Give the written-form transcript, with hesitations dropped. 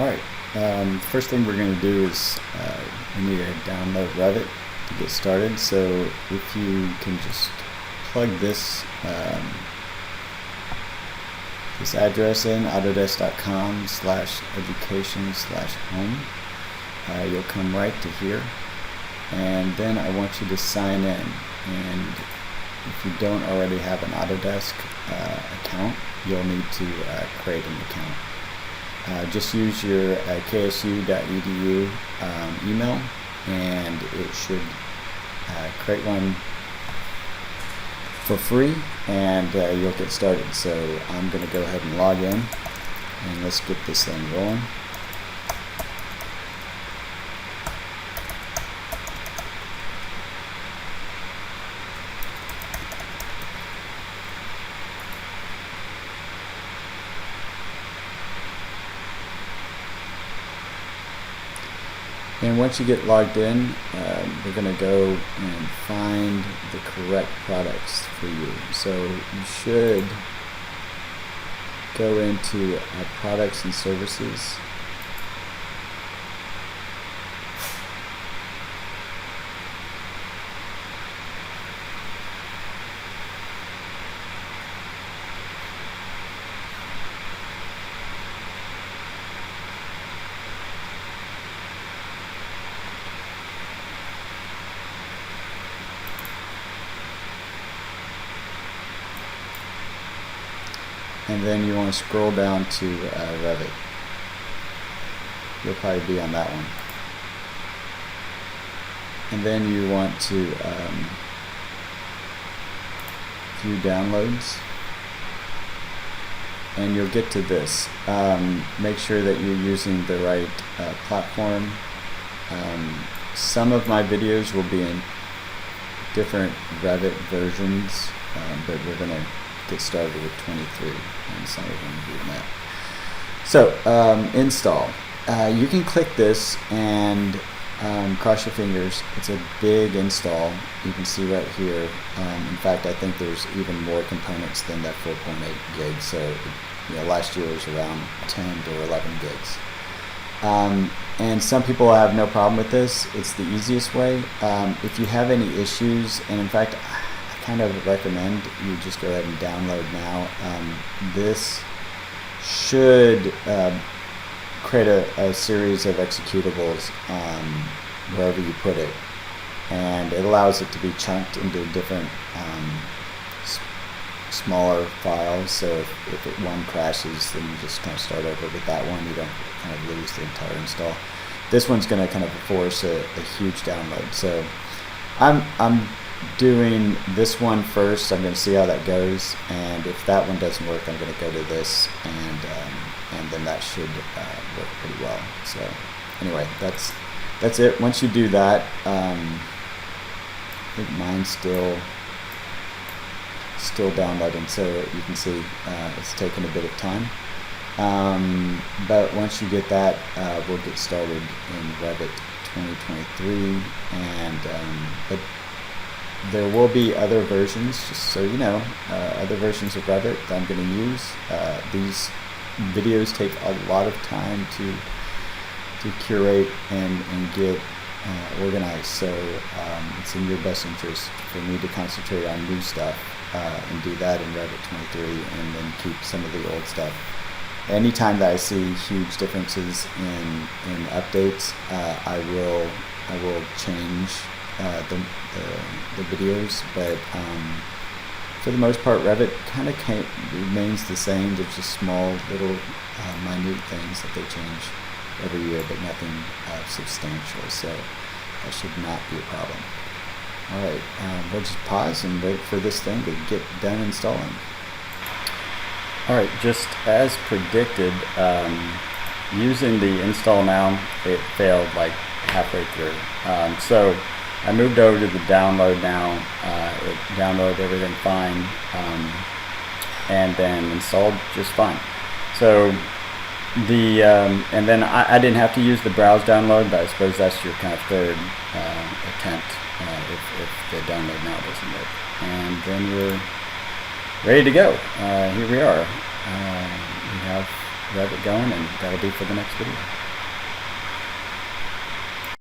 Alright, first thing we're going to do is we need to download Revit to get started. So if you can just plug this this address in, autodesk.com/education/home, you'll come right to here, and then I want you to sign in. And if you don't already have an Autodesk account, you'll need to create an account. Just use your ksu.edu email, and it should create one for free, and you'll get started. So I'm going to go ahead and log in, and let's get this thing rolling. And once you get logged in, we're going to go and find the correct products for you. So you should go into products and services. And then you want to scroll down to Revit. You'll probably be on that one. And then you want to view downloads. And you'll get to this. Make sure that you're using the right platform. Some of my videos will be in different Revit versions, but we're going to get started with 23, and some of them do that. So install. You can click this and cross your fingers. It's a big install. You can see right here. In fact, I think there's even more components than that 4.8 gigs. So last year was around 10 to 11 gigs. And some people have no problem with this. It's the easiest way. If you have any issues, and in fact, kind of recommend you just go ahead and download now. This should create a series of executables wherever you put it, and it allows it to be chunked into different smaller files. So if one crashes, then you just kind of start over with that one. You don't kind of lose the entire install. This one's going to kind of force a huge download. So I'm doing this one first. I'm going to see how that goes, and if that one doesn't work, I'm going to go to this, and then that should work pretty well. So anyway, that's it. Once you do that, I think mine's still downloading, so you can see it's taking a bit of time. But once you get that, we'll get started in Revit 2023, and there will be other versions, just so you know, other versions of Revit that I'm going to use. These videos take a lot of time to curate and get organized, so it's in your best interest for me to concentrate on new stuff and do that in Revit 23, and then keep some of the old stuff. Anytime that I see huge differences in updates, I will change the videos, but for the most part, Revit kind of remains the same. There's just small little minute things that they change every year, but nothing substantial, so that should not be a problem. Alright, we'll just pause and wait for this thing to get done installing. Alright, just as predicted, using the install now, it failed like halfway through. So I moved over to the download now. It downloaded everything fine, and then installed just fine. So and then I didn't have to use the browse download, but I suppose that's your kind of third attempt if the download now doesn't work. And then we're ready to go. Here we are. We have Revit going, and that'll be for the next video.